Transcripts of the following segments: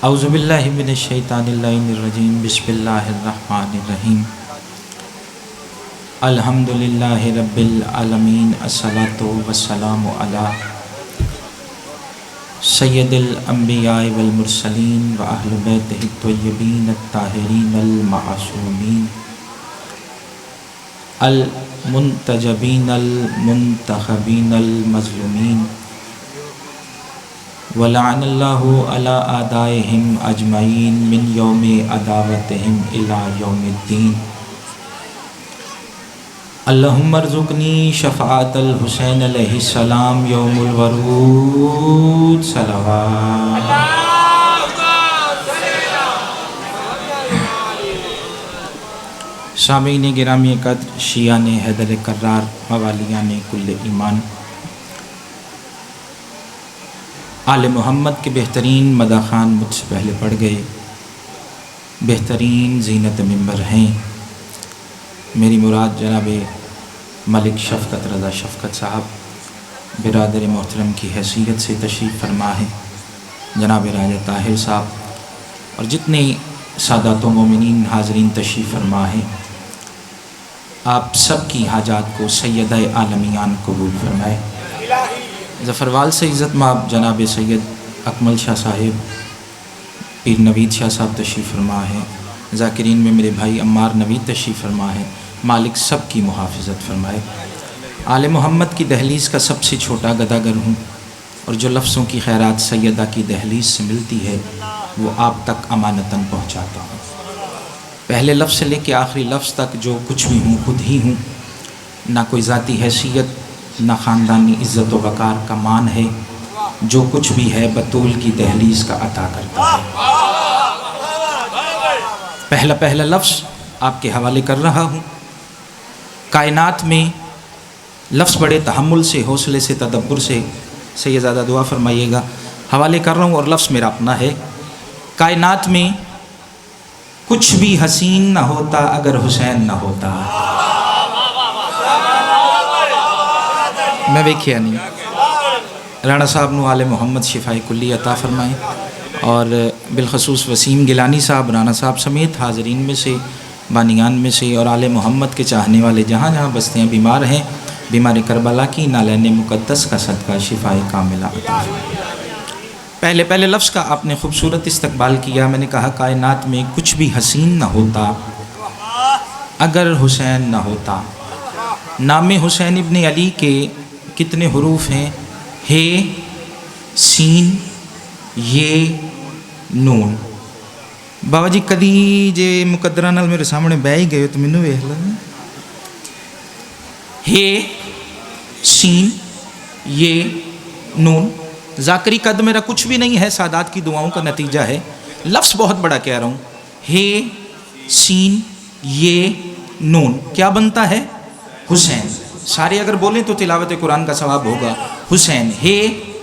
اعوذ باللہ من الشیطان اللعین الرجیم بسم اللہ الرحمن الرحیم الحمدللہ رب العالمین الصلاۃ والسلام علی سید الانبیاء والمرسلین واہل بیتہ الطیبین الطاہرین المعصومین المنتجبین المنتخبین المظلومین وَلَعَنَ اللَّهُ عَلَىٰ أَعْدَائِهِمْ أَجْمَعِينَ مِنْ يَوْمِ عَدَاوَتِهِمْ إِلَىٰ يَوْمِ الدِّينِ اللهم ارزقني شفاعة الحسین علیہ السلام یوم الورود صلوات سامعین گرامی قدر، شیعان حیدر کرار، موالیان کل ایمان، آل محمد کے بہترین مداخان مجھ سے پہلے پڑھ گئے، بہترین زینت منبر ہیں۔ میری مراد جناب ملک شفقت رضا شفقت صاحب برادر محترم کی حیثیت سے تشریف فرما ہے، جناب راجہ طاہر صاحب اور جتنے سادات و مومنین حاضرین تشریف فرما ہیں، آپ سب کی حاجات کو سیدہ عالمیان قبول فرمائے۔ ظفروال سے عزت مآب جناب سید اکمل شاہ صاحب، پیر نوید شاہ صاحب تشریف فرما ہے، ذاکرین میں میرے بھائی عمار نوید تشریف فرما ہے، مالک سب کی محافظت فرمائے۔ آل محمد کی دہلیز کا سب سے چھوٹا گداگر ہوں، اور جو لفظوں کی خیرات سیدہ کی دہلیز سے ملتی ہے وہ آپ تک امانتاً پہنچاتا ہوں۔ پہلے لفظ سے لے کے آخری لفظ تک جو کچھ بھی ہوں خود ہی ہوں، نہ کوئی ذاتی حیثیت نہ خاندانی عزت و وقار کا مان ہے، جو کچھ بھی ہے بطول کی دہلیز کا عطا کرتا ہے۔ پہلا لفظ آپ کے حوالے کر رہا ہوں۔ کائنات میں لفظ بڑے تحمل سے، حوصلے سے، تدبر سے سیدزادہ دعا فرمائیے گا، حوالے کر رہا ہوں اور لفظ میرا اپنا ہے۔ کائنات میں کچھ بھی حسین نہ ہوتا اگر حسین نہ ہوتا۔ میں ویکھیا نہیں۔ رانا صاحب نو آل محمد شفائے کلی عطا فرمائیں، اور بالخصوص وسیم گیلانی صاحب، رانا صاحب سمیت حاضرین میں سے، بانیان میں سے اور آل محمد کے چاہنے والے جہاں جہاں بستیاں بیمار ہیں، بیمار کربلا کی نالین مقدس کا صدقہ شفائے کاملہ عطا فرمائیں۔ پہلے لفظ کا آپ نے خوبصورت استقبال کیا۔ میں نے کہا کائنات میں کچھ بھی حسین نہ ہوتا اگر حسین نہ ہوتا۔ نام حسین ابن علی کے کتنے حروف ہیں؟ ہے، سین، یہ، نون۔ بابا جی کدی جے مقدرہ نال میرے سامنے بہ ہی گئے تو مینوں ویکھ لو۔ ہے، سین، یہ، نون۔ ذاکری قد میرا کچھ بھی نہیں ہے، سادات کی دعاؤں کا نتیجہ ہے۔ لفظ بہت بڑا کہہ رہا ہوں۔ ہے، سین، یہ، نون، کیا بنتا ہے؟ حسین۔ سارے اگر بولیں تو تلاوت قرآن کا ثواب ہوگا۔ حسین، ہے،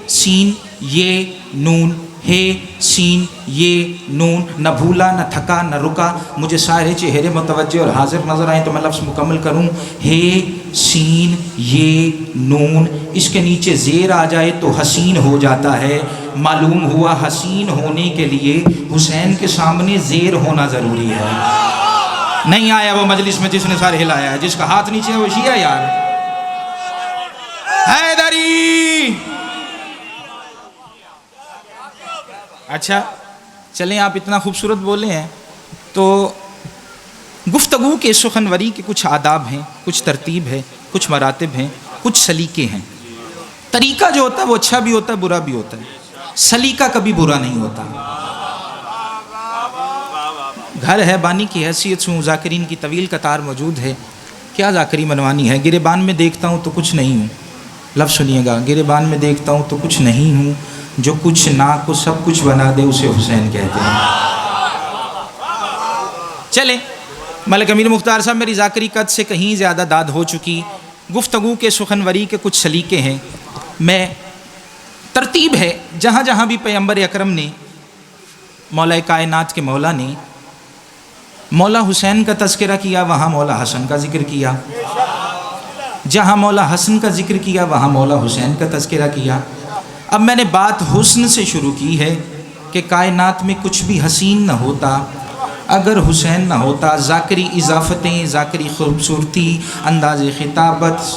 سین، یہ، نون، ہے، سین، یہ، نون۔ نہ بھولا، نہ تھکا، نہ رکا۔ مجھے سارے چہرے متوجہ اور حاضر نظر آئیں تو میں لفظ مکمل کروں۔ ہے، سین، یہ، نون۔ اس کے نیچے زیر آ جائے تو حسین ہو جاتا ہے۔ معلوم ہوا حسین ہونے کے لیے حسین کے سامنے زیر ہونا ضروری ہے۔ نہیں آیا وہ مجلس میں جس نے سر ہلایا ہے، جس کا ہاتھ نیچے ہے وہ شیعہ یار حیدری۔ اچھا چلیں، آپ اتنا خوبصورت بولے ہیں تو گفتگو کے سخنوری کے کچھ آداب ہیں، کچھ ترتیب ہے، کچھ مراتب ہیں، کچھ سلیقے ہیں۔ طریقہ جو ہوتا ہے وہ اچھا بھی ہوتا ہے، برا بھی ہوتا ہے۔ سلیقہ کبھی برا نہیں ہوتا۔ گھر ہے، بانی کی حیثیت سے ذاکرین کی طویل قطار موجود ہے، کیا ذاکری منوانی ہے۔ گریبان میں دیکھتا ہوں تو کچھ نہیں ہوں۔ لفظ سنیے گا، گریبان میں دیکھتا ہوں تو کچھ نہیں ہوں، جو کچھ نہ کو سب کچھ بنا دے اسے حسین کہتے ہیں۔ چلیں، ملک امیر مختار صاحب میری ذاکری قد سے کہیں زیادہ داد ہو چکی۔ گفتگو کے سخنوری کے کچھ سلیقے ہیں، میں ترتیب ہے۔ جہاں جہاں بھی پیغمبر اکرم نے، مولا کائنات کے مولا نے مولا حسین کا تذکرہ کیا وہاں مولا حسن کا ذکر کیا، جہاں مولا حسن کا ذکر کیا وہاں مولا حسین کا تذکرہ کیا۔ اب میں نے بات حسن سے شروع کی ہے، کہ کائنات میں کچھ بھی حسین نہ ہوتا اگر حسین نہ ہوتا. ذاکری اضافتیں، ذاکری خوبصورتی، انداز خطابت،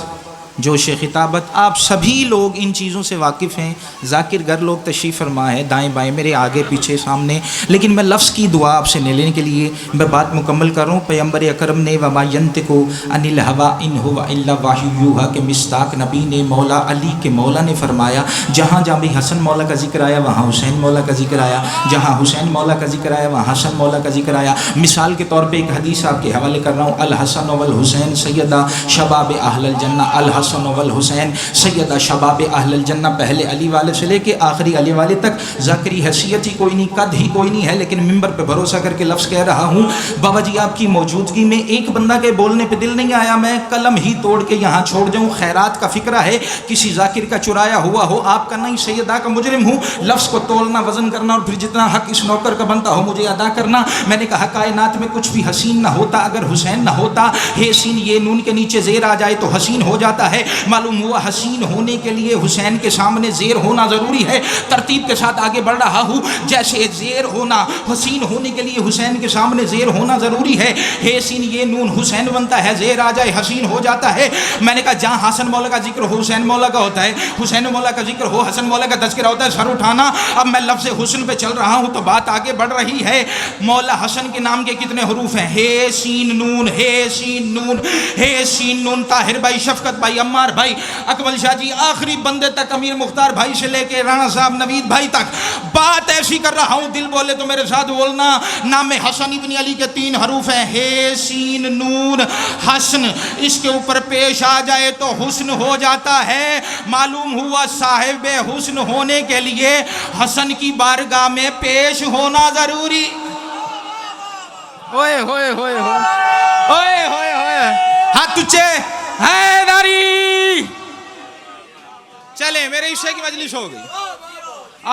جوش خطابت، آپ سبھی لوگ ان چیزوں سے واقف ہیں. ذاکر گر لوگ تشریف فرما ہے دائیں بائیں میرے آگے پیچھے سامنے، لیکن میں لفظ کی دعا آپ سے لینے کے لیے میں بات مکمل کر رہا ہوں. پیغمبر اکرم نے وما ینطق عن الہوی ان هو الا وحی یوحی کے مصداق نبی نے مولا علی کے مولا نے فرمایا جہاں جہاں بھی حسن مولا کا ذکر آیا وہاں حسین مولا کا ذکر آیا، جہاں حسین مولا کا ذکر آیا وہاں حسن مولا کا ذکر آیا. مثال کے طور پہ ایک حدیث آپ کے حوالے کر رہا ہوں. الحسن والحسین سیدہ شباب اہل الجنہ، الحسن والحسین سیدہ شباب اہل الجنہ. پہلے علی والے سے لے کے آخری علی والے تک ذاکری حیثیت ہی کوئی نہیں، قد ہی کوئی نہیں ہے، لیکن ممبر پہ بھروسہ کر کے لفظ کہہ رہا ہوں. بابا جی آپ کی موجودگی میں ایک بندہ کے بولنے پہ دل نہیں آیا میں قلم ہی توڑ کے یہاں چھوڑ جاؤں. خیرات کا فکرہ ہے، کسی ذاکر کا چرایا ہوا ہو، آپ کا نہیں، سیدہ کا مجرم ہوں. لفظ کو تولنا، وزن کرنا اور پھر جتنا حق اس نوکر کا بنتا ہو مجھے ادا کرنا. میں نے کہا کائنات میں کچھ بھی حسین نہ ہوتا اگر حسین نہ ہوتا. ہے سین یہ نون کے نیچے زیر آ جائے تو حسین ہو جاتا ہے. معلوم ہوا حسین ہونے کے لیے حسین کے سامنے زیر ہونا ضروری ہے. ترتیب کے ساتھ آگے بڑھ رہا ہوں. جیسے زیر ہونا حسین ہونے کے لیے حسین کے سامنے زیر ہونا ضروری ہے. ہے سین یہ نون حسین بنتا ہے، زیر آ جائے حسین ہو جاتا ہے. میں نے کہا جہاں حسن مولا کا ذکر ہو حسین مولا کا ہوتا ہے، حسین مولا کا ذکر ہو حسن مولا کا تذکرہ ہوتا ہے. سر اٹھانا. اب میں لفظ حسن پہ چل رہا ہوں تو بات آگے بڑھ رہی ہے. مولا حسن کے نام کے کتنے حروف ہیں؟ ہے سین نون، ہے سین نون، ہے سین نون. طاہر بھائی، شفقت بھائی، عمار بھائی، اکمل شاہ جی، آخری بندے تک، امیر مختار بھائی سے لے کے رانا صاحب نوید بھائی تک بات ایسی کر رہا ہوں. دل بولے تو میرے ساتھ بولنا. نام حسن ابن علی کے 3 حروف ہیں، ہے سین نون حسن. اس کے اوپر پیش آ جائے تو حسن ہو جاتا ہے. معلوم ہوا صاحب حسن ہونے کے لیے حسن کی بارگاہ میں پیش ہونا ضروری. اوئے ہوئے ہوئے ہوئے اوئے ہوئے ہوئے ہاتھ اونچے. حیدری چلے، میرے حصے کی مجلس ہو گئی.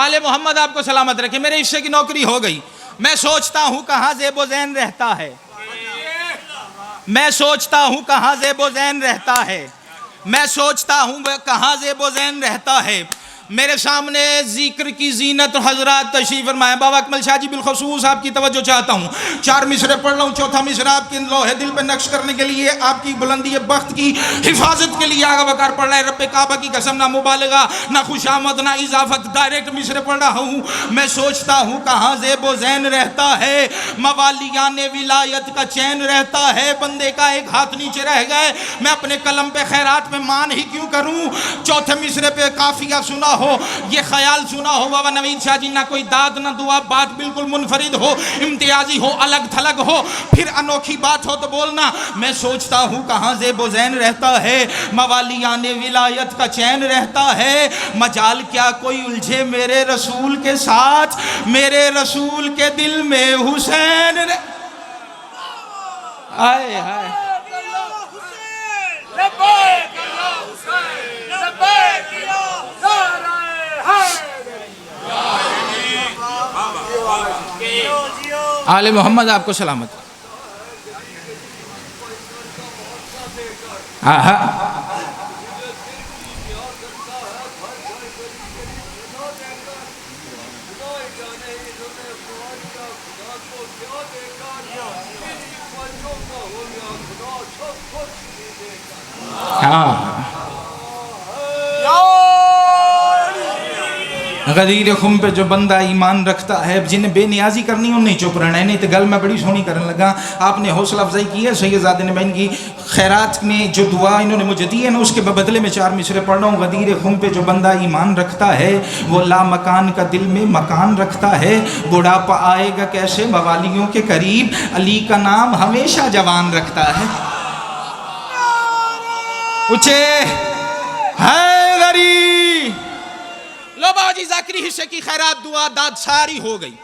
آل محمد آپ کو سلامت رکھے. میرے حصے کی نوکری ہو گئی. میں سوچتا ہوں کہاں زیب و زین رہتا ہے، میں سوچتا ہوں کہاں زیب و زین رہتا ہے، میں سوچتا ہوں کہاں زیب و زین رہتا ہے. میرے سامنے ذکر کی زینت حضرات تشریف فرمائے. بابا اکمل شاہ جی بالخصوص آپ کی توجہ چاہتا ہوں. 4 مصرے پڑھ رہا ہوں. چوتھا مصرا آپ کے لوح دل پہ نقش کرنے کے لیے، آپ کی بلندی بخت کی حفاظت کے لیے آگا بکار پڑھ رہا ہے. رب کعبہ کی قسم، نہ مبالغہ، نہ خوشامد، نہ اضافت، ڈائریکٹ مصرے پڑھ رہا ہوں. میں سوچتا ہوں کہاں زیب و زین رہتا ہے، موالیان ولایت کا چین رہتا ہے. بندے کا ایک ہاتھ نیچے رہ گئے، میں اپنے قلم پہ خیرات میں مان ہی کیوں کروں. چوتھے مصرے پہ قافیہ سنا ہو، یہ خیال سنا ہو بابا نوید شاہ جی، نہ کوئی داد نہ دعا، بات بالکل منفرد ہو، امتیازی ہو، الگ تھلگ ہو، پھر انوکھی بات ہو تو بولنا. میں سوچتا ہوں کہاں زیب و زین رہتا ہے، موالیان ولایت کا چین رہتا ہے. مجال کیا کوئی الجھے میرے رسول کے ساتھ، میرے رسول کے دل میں حسین آئے ہائے. آل محمد آپ کو سلامت. غدیر خم پہ جو بندہ ایمان رکھتا ہے، جنہیں بے نیازی کرنی انہیں چپ رہنا ہے. نہیں تو گل میں بڑی سونی کرنے لگا. آپ نے حوصلہ افزائی کی ہے سید زادے نے بہن کی. خیرات میں جو دعا انہوں نے مجھے دی ہے نا، اس کے بدلے میں 4 مصرے پڑھ رہا ہوں. غدیر خم پہ جو بندہ ایمان رکھتا ہے وہ لا مکان کا دل میں مکان رکھتا ہے. بڑھاپا آئے گا کیسے موالیوں کے قریب، علی کا نام ہمیشہ جوان رکھتا ہے. اچھے حیدری. لو بابا جی ذاکری حصے کی خیرات دعا داد ساری ہو گئی.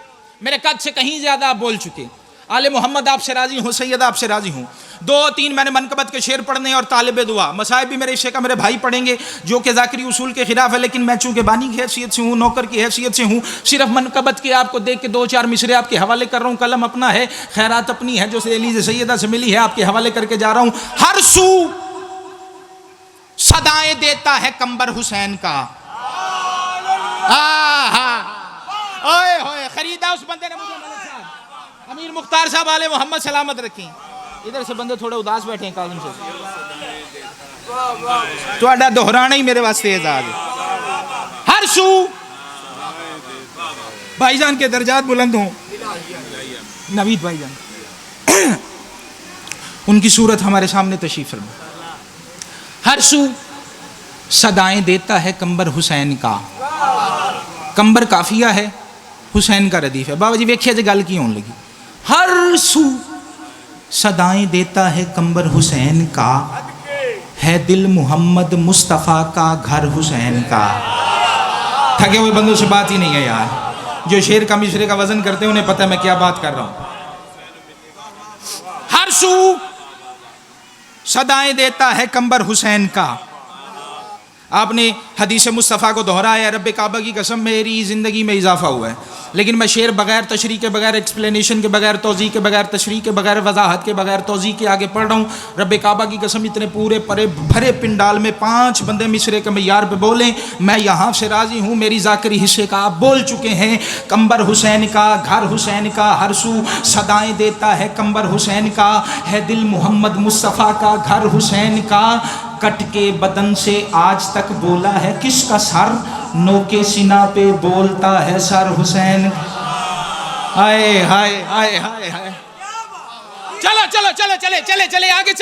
میرے قد سے کہیں زیادہ آپ بول چکے. آل محمد آپ سے راضی ہوں، سید آپ سے راضی ہوں. 2-3 میں نے منقبت کے شعر پڑھنے اور طالب دعا. مصائب بھی میرے حصے کا میرے بھائی پڑھیں گے جو کہ ذاکری اصول کے خلاف ہے، لیکن میں چونکہ بانی کی حیثیت سے ہوں، نوکر کی حیثیت سے ہوں، صرف منقبت کے آپ کو دیکھ کے 2-4 مصرے آپ کے حوالے کر رہا ہوں. قلم اپنا ہے، خیرات اپنی ہے جو دہلیز سیدہ سے ملی ہے، آپ کے حوالے کر کے جا رہا ہوں. ہر سو صدائیں دیتا ہے کمبر حسین کا. اوئے ہوئے خریدا اس بندے نے مجھے ملک صاحب امیر مختار صاحب آل محمد سلامت رکھیں. ادھر سے بندے تھوڑے اداس بیٹھے ہیں کاظم سے. تہاڈا دہرانا ہی میرے واسطے اعزاز ہے. ہر سو بھائی جان کے درجات بلند ہوں. نوید بھائی جان ان کی صورت ہمارے سامنے تشریف فرما. ہر سو صدائیں دیتا ہے کمبر حسین کا. کمبر کافیہ ہے, حسین کا ردیف ہے. بابا جی ویکھیا جی گل کی ہون لگی. ہر سو صدائیں دیتا ہے کمبر حسین کا, ہے دل محمد مصطفیٰ کا گھر حسین کا. تھکے ہوئے بندوں سے بات ہی نہیں ہے یار. جو شعر کا مصرے کا وزن کرتے ہیں انہیں پتہ ہے میں کیا بات کر رہا ہوں. ہر سو صدائیں دیتا ہے کمبر حسین کا. آپ نے حدیث مصطفیٰ کو دہرایا, رب کعبہ کی قسم میری زندگی میں اضافہ ہوا ہے. لیکن میں شعر بغیر تشریح کے, بغیر ایکسپلینیشن کے, بغیر توضیح کے, بغیر تشریح کے, بغیر وضاحت کے, بغیر توضیح کے آگے پڑھ رہا ہوں. رب کعبہ کی قسم اتنے پورے بھرے پنڈال میں 5 بندے مصرے کے معیار پہ بولیں, میں یہاں سے راضی ہوں. میری ذاکری حصے کا آپ بول چکے ہیں. کمبر حسین کا گھر حسین کا, ہر سو صدائیں دیتا ہے کمبر حسین کا, ہے دل محمد مصطفیٰ کا گھر حسین کا. کٹ کے بدن سے آج تک بولا ہے کس کا سر, نو کے سینہ پہ بولتا ہے سر حسین. ہائے ہائے ہائے ہائے ہائے. چلو چلو چلو چلے آگے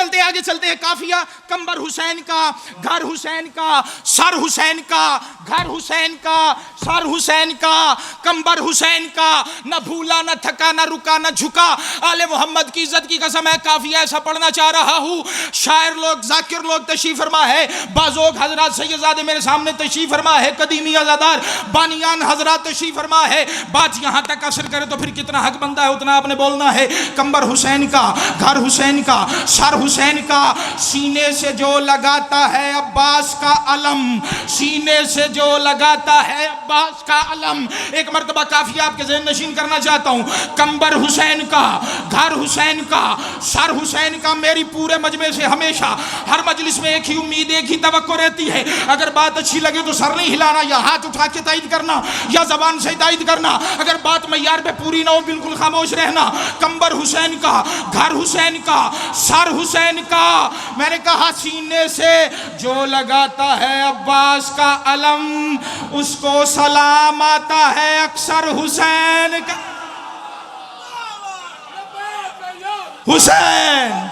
چلتے ہیں. کافیہ کمبر حسین کا گھر حسین کا, سر حسین کا گھر حسین کا, سر حسین کا کمبر حسین کا. نہ بھولا نہ تھکا نہ رکا نہ جھکا. آل محمد کی عزت کی قسم ہے کافیہ ایسا پڑھنا چاہ رہا ہوں. شاعر لوگ ذاکر لوگ تشریف فرما ہے, بازوق حضرات سیدزادے میرے سامنے تشریف فرما ہے, قدیمی ازادار بانیان حضرات تشریف فرما ہے. بات یہاں تک اثر کرے تو پھر کتنا حق بنتا ہے اتنا آپ نے بولنا ہے. کمبر حسین کا گھر حسین کا, سر حسین کا, سینے سے جو لگاتا ہے عباس کا علم, سینے سے جو لگاتا ہے عباس کا علم. ایک مرتبہ کافی آپ کے ذہن نشین کرنا چاہتا ہوں. کمبر حسین کا گھر حسین کا, سر حسین کا. میری پورے مجمع سے ہمیشہ ہر مجلس میں ایک ہی امید, ایک ہی توقع رہتی ہے, اگر بات اچھی لگے تو سر نہیں ہلانا, یا ہاتھ اٹھا کے تائید کرنا, یا زبان سے تائید کرنا. اگر بات معیار پہ پوری نہ ہو بالکل خاموش رہنا. کمبر حسین کا گھر حسین کا, سر حسین کا. میں نے کہا سینے سے جو لگاتا ہے عباس کا علم, اس کو سلام آتا ہے اکثر حسین کا. حسین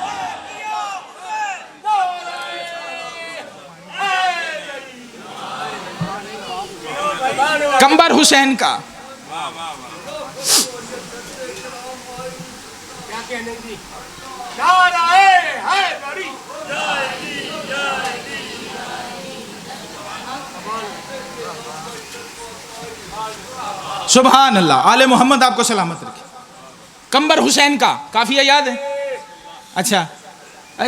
کمبر حسین کا. سبحان اللہ. آل محمد آپ کو سلامت رکھے. کمبر حسین کا کافیہ یاد ہے؟ اچھا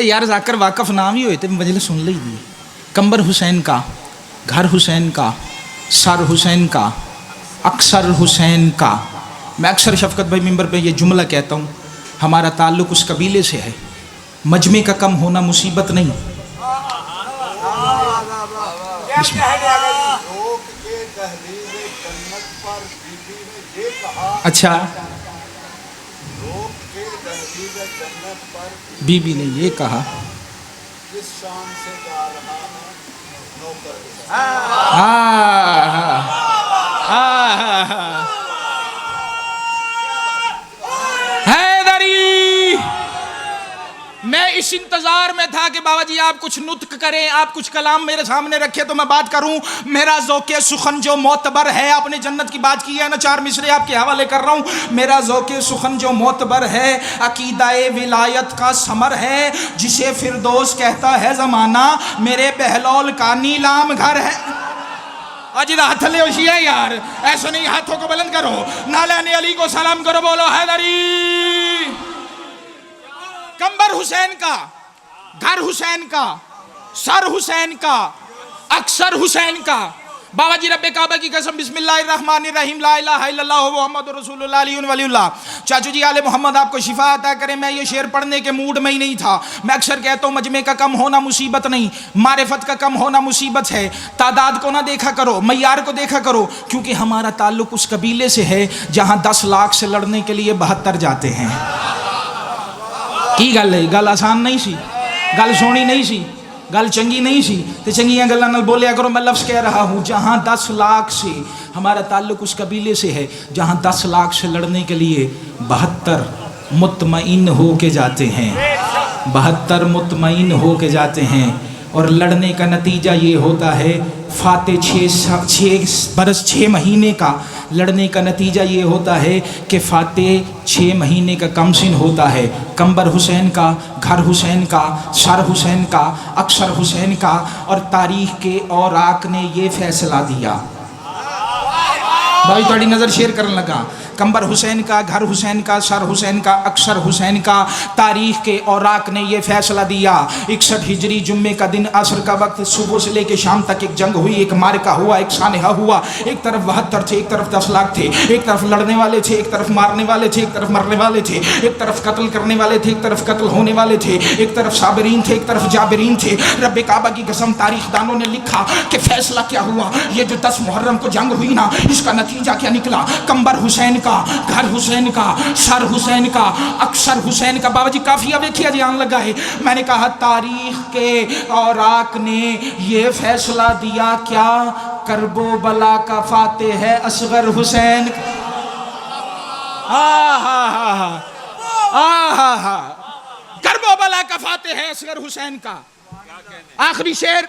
یار ذاکر واقف نام ہی ہوئے تھے, مجھے سن لی دی. کمبر حسین کا گھر حسین کا, سر حسین کا, اکثر حسین کا. میں اکثر شفقت بھائی ممبر پہ یہ جملہ کہتا ہوں, ہمارا تعلق اس قبیلے سے ہے. مجمع کا کم ہونا مصیبت نہیں. اچھا بی بی نے یہ کہا, میں اس انتظار میں تھا کہ بابا جی آپ کچھ نطق کریں, آپ کچھ کلام میرے سامنے رکھے تو میں بات کروں. میرا ذوق سخن جو معتبر ہے, آپ نے جنت کی بات کی ہے نا, 4 مصرے آپ کے حوالے کر رہا ہوں. میرا ذوق سخن جو معتبر ہے, عقیدہ ولایت کا ثمر ہے, جسے فردوس کہتا ہے زمانہ, میرے بہلول کا نیلام گھر ہے. اجدہ ہاتھ لے ہوشی ہے یار, ایسا نہیں, ہاتھوں کو بلند کرو, نالان علی کو سلام کرو, بولو حیدری. کمبر حسین کا گھر حسین کا, سر حسین کا, اکثر حسین کا. بابا جی رب کعبہ کی قسم بسم اللہ الرحمن الرحیم لا الہ الا اللہ محمد رسول اللہ علیہ ولی اللہ. چاچو جی آل محمد آپ کو شفا عطا کرے. میں یہ شعر پڑھنے کے موڈ میں ہی نہیں تھا. میں اکثر کہتا ہوں مجمع کا کم ہونا مصیبت نہیں، معرفت کا کم ہونا مصیبت ہے. تعداد کو نہ دیکھا کرو، معیار کو دیکھا کرو، کیونکہ ہمارا تعلق اس قبیلے سے ہے جہاں 10 لاکھ سے لڑنے کے لیے 72 جاتے ہیں. کی گل ہے؟ گل آسان نہیں سی، گل سونی نہیں سی، گل چنگی نہیں سی. تو چنگیاں گلاں نال بولیا کرو. میں لفظ کہہ رہا ہوں جہاں 10 لاکھ سے ہمارا تعلق اس قبیلے سے ہے جہاں 10 لاکھ سے لڑنے کے لیے 72 مطمئن ہو کے جاتے ہیں. 72 مطمئن ہو کے جاتے ہیں. اور لڑنے کا نتیجہ یہ ہوتا ہے فاتح 6 برس 6 مہینے کا لڑنے کا نتیجہ یہ ہوتا ہے کہ فاتح 6 مہینے کا کم سن ہوتا ہے. کمبر حسین کا، گھر حسین کا، سر حسین کا، اکثر حسین کا. اور تاریخ کے اوراق نے یہ فیصلہ دیا. بھائی تھوڑی نظر شیئر کرنے لگا. کمبر حسین کا، گھر حسین کا، سر حسین کا، اکثر حسین کا. تاریخ کے اوراق نے یہ فیصلہ دیا 61 ہجری جمعے کا دن عصر کا وقت، صبح سے لے کے شام تک ایک جنگ ہوئی، ایک مارکہ ہوا، ایک سانحہ ہوا. ایک طرف 72 تھے، ایک طرف 10 لاکھ تھے. ایک طرف لڑنے والے تھے، ایک طرف مارنے والے تھے، ایک طرف مرنے والے تھے. ایک طرف قتل کرنے والے تھے، ایک طرف قتل ہونے والے تھے. ایک طرف صابرین تھے، ایک طرف جابرین تھے. رب کعبہ کی قسم تاریخ دانوں نے لکھا کہ فیصلہ کیا ہوا. یہ جو 10 محرم کو جنگ ہوئی نا، اس کا نتیجہ کیا نکلا؟ کمبر حسین کا، گھر حسین کا، سر حسین کا، اکثر حسین کا. بابا جی کافیہ دیکھیا جی آن لگا ہے. میں نے کہا تاریخ کے اوراق نے یہ فیصلہ دیا کیا؟ کرب و بلا کا فاتح ہے اصغر حسین. کرب و بلا کا فاتح ہے اصغر حسین کا. آخری شعر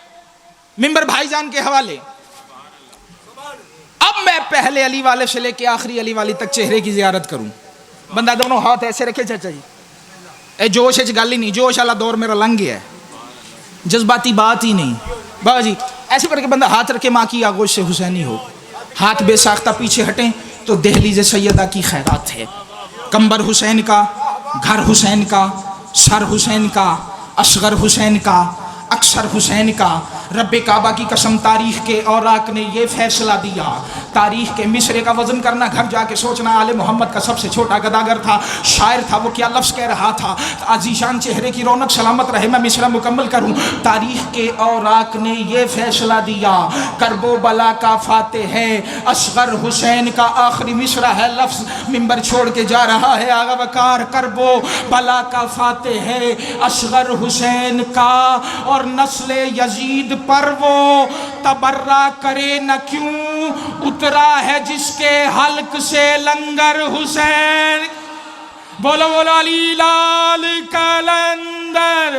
منبر بھائی جان کے حوالے. اب میں پہلے علی والے سے لے کے آخری علی والی تک چہرے کی زیارت کروں. بندہ دونوں ہاتھ ایسے رکھے چاچا جی. اے جوش اچ گل ہی نہیں، جوش والا دور میرا لنگ گیا ہے، جذباتی بات ہی نہیں. بابا جی ایسے کر کے بندہ ہاتھ رکھے ماں کی آگوش سے حسینی ہو. ہاتھ بے ساختہ پیچھے ہٹیں تو دہلیز سیدہ کی خیرات ہے. کمبر حسین کا، گھر حسین کا، سر حسین کا، اصغر حسین کا، اکثر حسین کا. رب کعبہ کی قسم تاریخ کے اوراق نے یہ فیصلہ دیا. تاریخ کے مصرے کا وزن کرنا، گھر جا کے سوچنا. آل محمد کا سب سے چھوٹا گداگر تھا، شاعر تھا. وہ کیا لفظ کہہ رہا تھا؟ عزیشان چہرے کی رونق سلامت رہے. میں مصرع مکمل کروں. تاریخ کے اوراق نے یہ فیصلہ دیا کرب و بلا کا فاتح ہے اصغر حسین کا. آخری مصرع ہے، لفظ منبر چھوڑ کے جا رہا ہے آغا وقار. کرب و بلا کا فاتح ہے اصغر حسین کا. اور نسل یزید پر وہ تبرہ کرے نہ کیوں، اترا ہے جس کے حلق سے لنگر حسین. بولو بولو علی لال کلندر.